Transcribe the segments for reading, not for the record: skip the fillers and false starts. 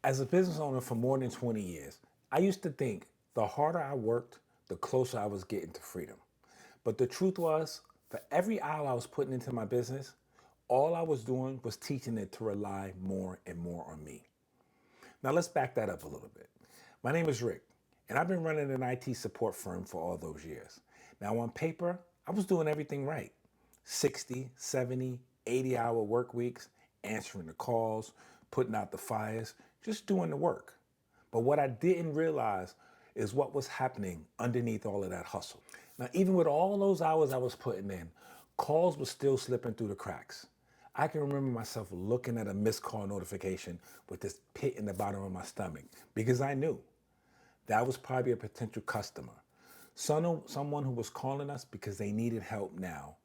As a business owner for more than 20 years, I used to think the harder I worked, the closer I was getting to freedom. But the truth was, for every hour I was putting into my business, all I was doing was teaching it to rely more and more on me. Now let's back that up a little bit. My name is Rick, and I've been running an IT support firm for all those years. Now on paper, I was doing everything right. 60, 70, 80-hour work weeks, answering the calls, putting out the fires, just doing the work. But what I didn't realize is what was happening underneath all of that hustle. Now, even with all those hours I was putting in, calls were still slipping through the cracks. I can remember myself looking at a missed call notification with this pit in the bottom of my stomach because I knew that was probably a potential customer. Someone who was calling us because they needed help now.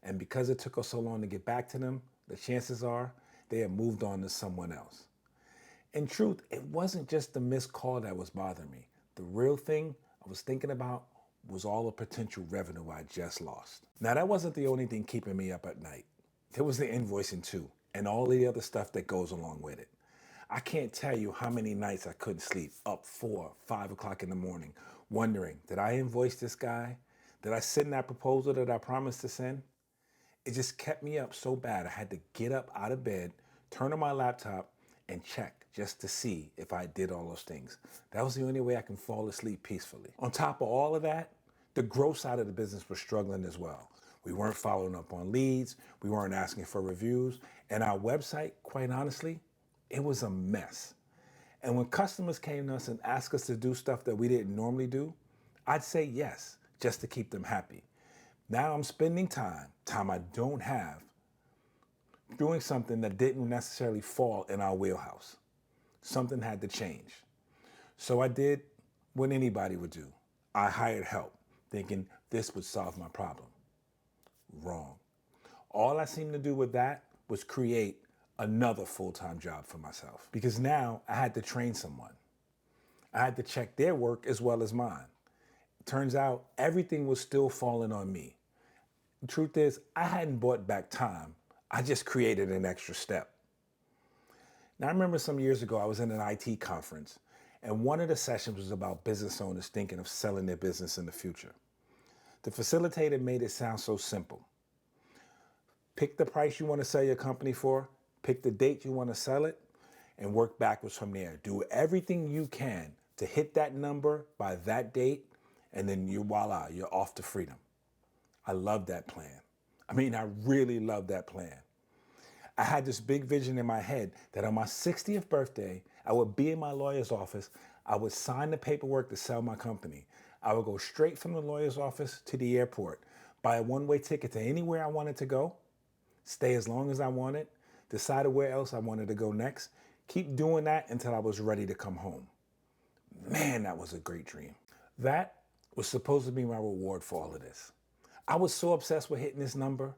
And because it took us so long to get back to them, the chances are they had moved on to someone else. In truth, it wasn't just the missed call that was bothering me. The real thing I was thinking about was all the potential revenue I just lost. Now, that wasn't the only thing keeping me up at night. There was the invoicing too, and all the other stuff that goes along with it. I can't tell you how many nights I couldn't sleep, up 4, 5 o'clock in the morning, wondering, did I invoice this guy? Did I send that proposal that I promised to send? It just kept me up so bad I had to get up out of bed, turn on my laptop, and check just to see if I did all those things. That was the only way I can fall asleep peacefully. On top of all of that, the growth side of the business was struggling as well. We weren't following up on leads, we weren't asking for reviews, and our website, quite honestly, it was a mess. And when customers came to us and asked us to do stuff that we didn't normally do, I'd say yes, just to keep them happy. Now I'm spending time I don't have, doing something that didn't necessarily fall in our wheelhouse. Something had to change. So I did what anybody would do. I hired help, thinking this would solve my problem. Wrong. All I seemed to do with that was create another full-time job for myself. Because now I had to train someone. I had to check their work as well as mine. Turns out everything was still falling on me. The truth is, I hadn't bought back time. I just created an extra step. Now, I remember some years ago, I was in an IT conference, and one of the sessions was about business owners thinking of selling their business in the future. The facilitator made it sound so simple. Pick the price you want to sell your company for, pick the date you want to sell it, and work backwards from there. Do everything you can to hit that number by that date, and then voila, you're off to freedom. I love that plan. I really love that plan. I had this big vision in my head that on my 60th birthday, I would be in my lawyer's office. I would sign the paperwork to sell my company. I would go straight from the lawyer's office to the airport, buy a one-way ticket to anywhere I wanted to go, stay as long as I wanted, decided where else I wanted to go next, keep doing that until I was ready to come home. Man, that was a great dream. That was supposed to be my reward for all of this. I was so obsessed with hitting this number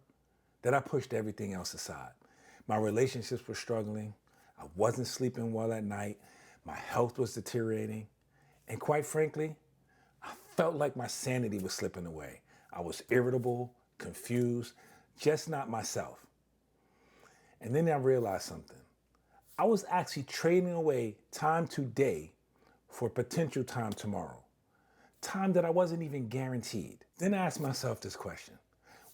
that I pushed everything else aside. My relationships were struggling. I wasn't sleeping well at night. My health was deteriorating. And quite frankly, I felt like my sanity was slipping away. I was irritable, confused, just not myself. And then I realized something. I was actually trading away time today for potential time tomorrow. Time that I wasn't even guaranteed. Then I asked myself this question.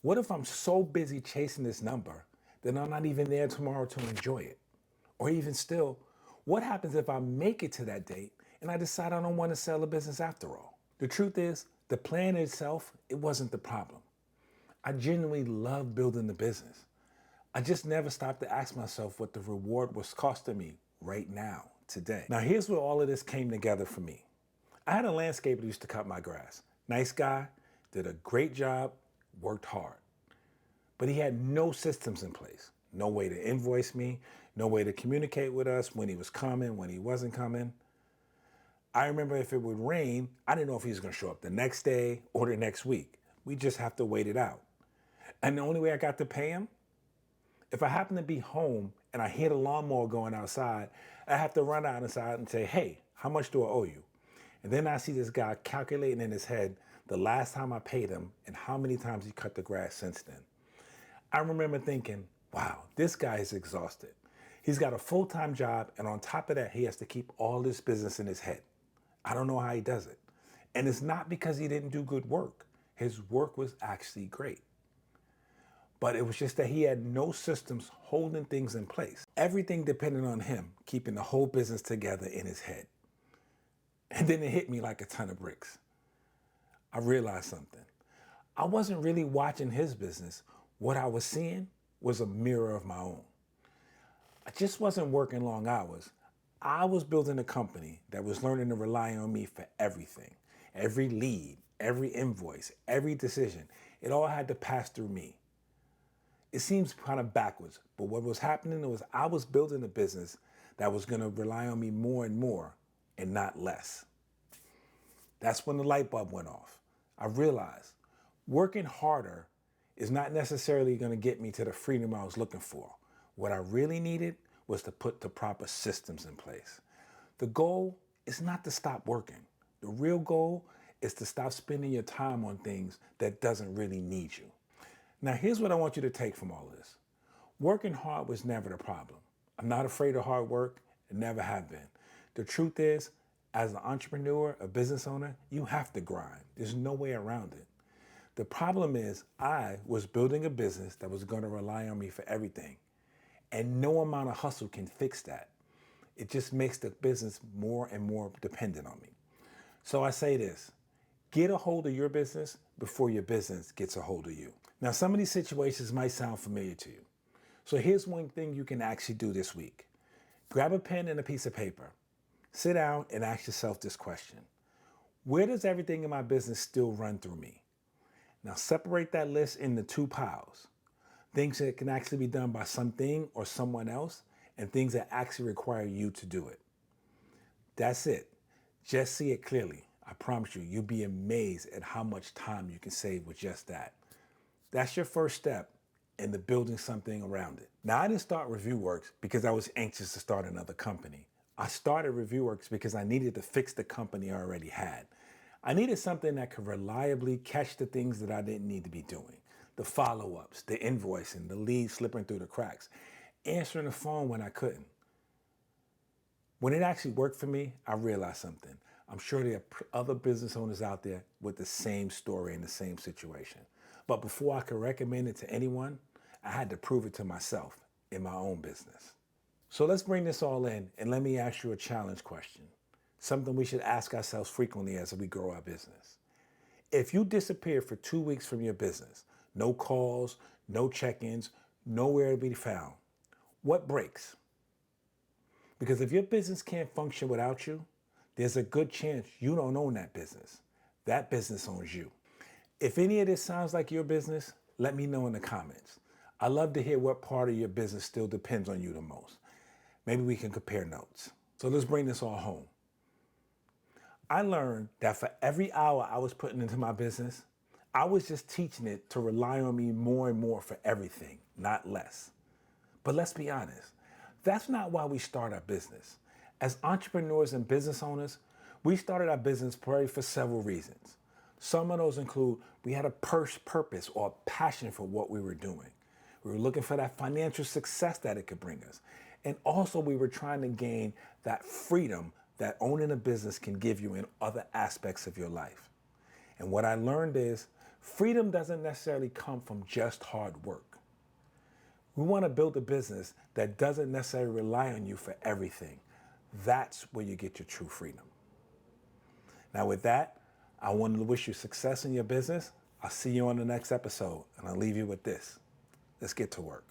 What if I'm so busy chasing this number that I'm not even there tomorrow to enjoy it? Or even still, what happens if I make it to that date and I decide I don't want to sell the business after all? The truth is, the plan itself, it wasn't the problem. I genuinely love building the business. I just never stopped to ask myself what the reward was costing me right now, today. Now here's where all of this came together for me. I had a landscaper who used to cut my grass. Nice guy, did a great job, worked hard. But he had no systems in place. No way to invoice me, no way to communicate with us when he was coming, when he wasn't coming. I remember if it would rain, I didn't know if he was going to show up the next day or the next week. We just have to wait it out. And the only way I got to pay him, if I happen to be home and I hear the lawnmower going outside, I have to run out inside and say, hey, how much do I owe you? And then I see this guy calculating in his head the last time I paid him and how many times he cut the grass since then. I remember thinking, wow, this guy is exhausted. He's got a full-time job, and on top of that, he has to keep all this business in his head. I don't know how he does it. And it's not because he didn't do good work. His work was actually great. But it was just that he had no systems holding things in place. Everything depended on him keeping the whole business together in his head. And then it hit me like a ton of bricks. I realized something. I wasn't really watching his business. What I was seeing was a mirror of my own. I just wasn't working long hours. I was building a company that was learning to rely on me for everything. Every lead, every invoice, every decision, it all had to pass through me. It seems kind of backwards, but what was happening was I was building a business that was going to rely on me more and more and not less. That's when the light bulb went off. I realized working harder is not necessarily going to get me to the freedom I was looking for. What I really needed was to put the proper systems in place. The goal is not to stop working. The real goal is to stop spending your time on things that doesn't really need you. Now, here's what I want you to take from all this. Working hard was never the problem. I'm not afraid of hard work and never have been. The truth is, as an entrepreneur, a business owner, you have to grind. There's no way around it. The problem is I was building a business that was going to rely on me for everything. And no amount of hustle can fix that. It just makes the business more and more dependent on me. So I say this, get a hold of your business before your business gets a hold of you. Now, some of these situations might sound familiar to you. So here's one thing you can actually do this week. Grab a pen and a piece of paper. Sit down and ask yourself this question. Where does everything in my business still run through me? Now separate that list into two piles. Things that can actually be done by something or someone else, and things that actually require you to do it. That's it. Just see it clearly. I promise you, you'll be amazed at how much time you can save with just that. That's your first step into building something around it. Now, I didn't start ReviewWorks because I was anxious to start another company. I started ReviewWorks because I needed to fix the company I already had. I needed something that could reliably catch the things that I didn't need to be doing. The follow-ups, the invoicing, the leads slipping through the cracks, answering the phone when I couldn't. When it actually worked for me, I realized something. I'm sure there are other business owners out there with the same story and the same situation. But before I could recommend it to anyone, I had to prove it to myself in my own business. So let's bring this all in and let me ask you a challenge question. Something we should ask ourselves frequently as we grow our business. If you disappear for 2 weeks from your business, no calls, no check-ins, nowhere to be found, what breaks? Because if your business can't function without you, there's a good chance you don't own that business. That business owns you. If any of this sounds like your business, let me know in the comments. I love to hear what part of your business still depends on you the most. Maybe we can compare notes. So let's bring this all home. I learned that for every hour I was putting into my business, I was just teaching it to rely on me more and more for everything, not less. But let's be honest, that's not why we start our business. As entrepreneurs and business owners, we started our business probably for several reasons. Some of those include we had a purpose or a passion for what we were doing. We were looking for that financial success that it could bring us. And also we were trying to gain that freedom that owning a business can give you in other aspects of your life. And what I learned is freedom doesn't necessarily come from just hard work. We want to build a business that doesn't necessarily rely on you for everything. That's where you get your true freedom. Now with that, I wanted to wish you success in your business. I'll see you on the next episode, and I'll leave you with this. Let's get to work.